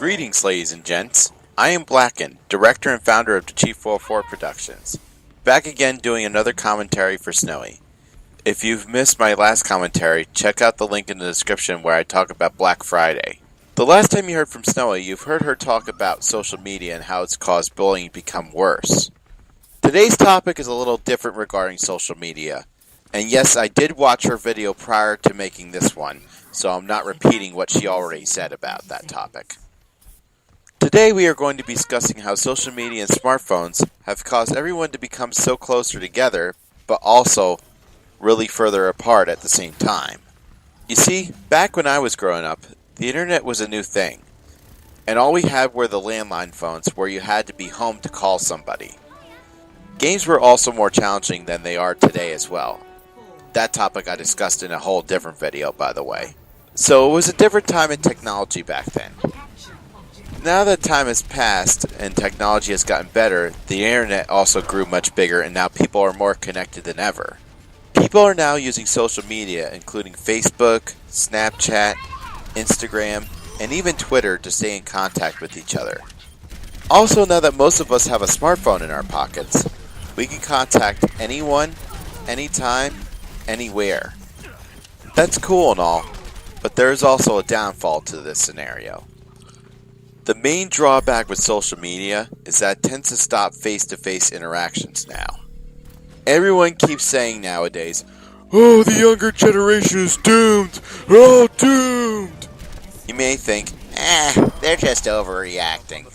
Greetings, ladies and gents. I am BLACKNEND, director and founder of the Chief 404 Productions. Back again doing another commentary for Snowy. If you've missed my last commentary, check out the link in the description where I talk about Black Friday. The last time you heard from Snowy, you've heard her talk about social media and how it's caused bullying to become worse. Today's topic is a little different regarding social media. And yes, I did watch her video prior to making this one, so I'm not repeating what she already said about that topic. Today we are going to be discussing how social media and smartphones have caused everyone to become so closer together, but also really further apart at the same time. You see, back when I was growing up, the internet was a new thing, and all we had were the landline phones where you had to be home to call somebody. Games were also more challenging than they are today as well. That topic I discussed in a whole different video, by the way. So it was a different time in technology back then. Now that time has passed and technology has gotten better, the internet also grew much bigger and now people are more connected than ever. People are now using social media including Facebook, Snapchat, Instagram, and even Twitter to stay in contact with each other. Also, now that most of us have a smartphone in our pockets, we can contact anyone, anytime, anywhere. That's cool and all, but there is also a downfall to this scenario. The main drawback with social media is that it tends to stop face-to-face interactions now. Everyone keeps saying nowadays, "Oh, the younger generation is doomed! Oh, doomed!" You may think, they're just overreacting.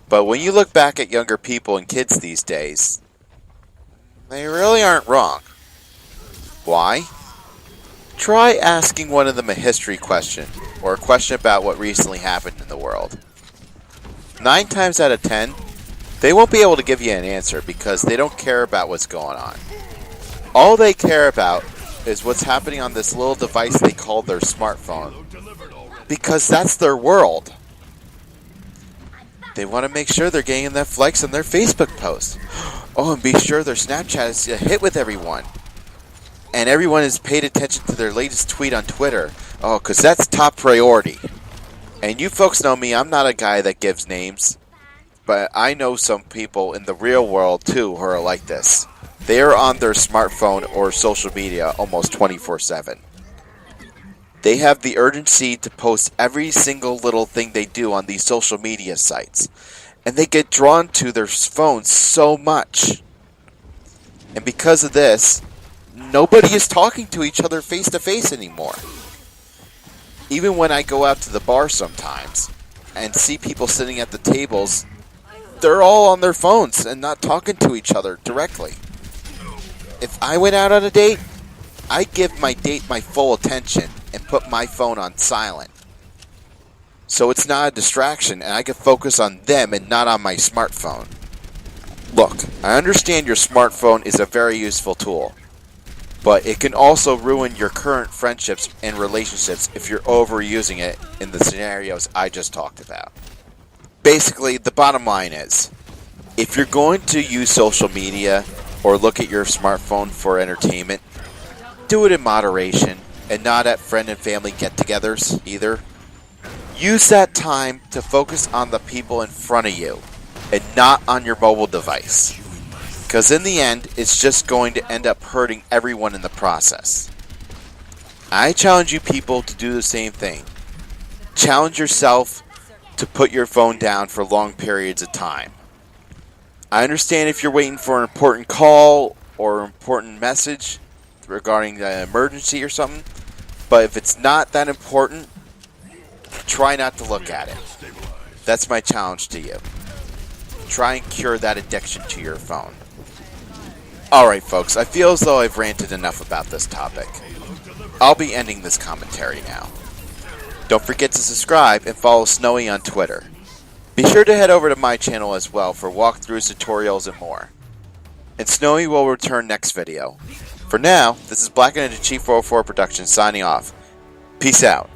But when you look back at younger people and kids these days, they really aren't wrong. Why? Try asking one of them a history question, or a question about what recently happened in the world. 9 times out of 10, they won't be able to give you an answer because they don't care about what's going on. All they care about is what's happening on this little device they call their smartphone, because that's their world. They want to make sure they're getting enough likes on their Facebook post. Oh, and be sure their Snapchat is a hit with everyone. And everyone has paid attention to their latest tweet on Twitter. Oh, because that's top priority. And you folks know me, I'm not a guy that gives names. But I know some people in the real world, too, who are like this. They are on their smartphone or social media almost 24/7. They have the urgency to post every single little thing they do on these social media sites. And they get drawn to their phones so much. And because of this, nobody is talking to each other face to face anymore. Even when I go out to the bar sometimes and see people sitting at the tables, they're all on their phones and not talking to each other directly. If I went out on a date, I'd give my date my full attention and put my phone on silent. So it's not a distraction and I can focus on them and not on my smartphone. Look, I understand your smartphone is a very useful tool, but it can also ruin your current friendships and relationships if you're overusing it in the scenarios I just talked about. Basically, the bottom line is, if you're going to use social media or look at your smartphone for entertainment, do it in moderation and not at friend and family get-togethers either. Use that time to focus on the people in front of you and not on your mobile device. Because in the end, it's just going to end up hurting everyone in the process. I challenge you people to do the same thing. Challenge yourself to put your phone down for long periods of time. I understand if you're waiting for an important call or an important message regarding an emergency or something, but if it's not that important, try not to look at it. That's my challenge to you. Try and cure that addiction to your phone. Alright folks, I feel as though I've ranted enough about this topic. I'll be ending this commentary now. Don't forget to subscribe and follow Snowy on Twitter. Be sure to head over to my channel as well for walkthroughs, tutorials, and more. And Snowy will return next video. For now, this is BLACKNEND and Chief 404 Productions signing off. Peace out.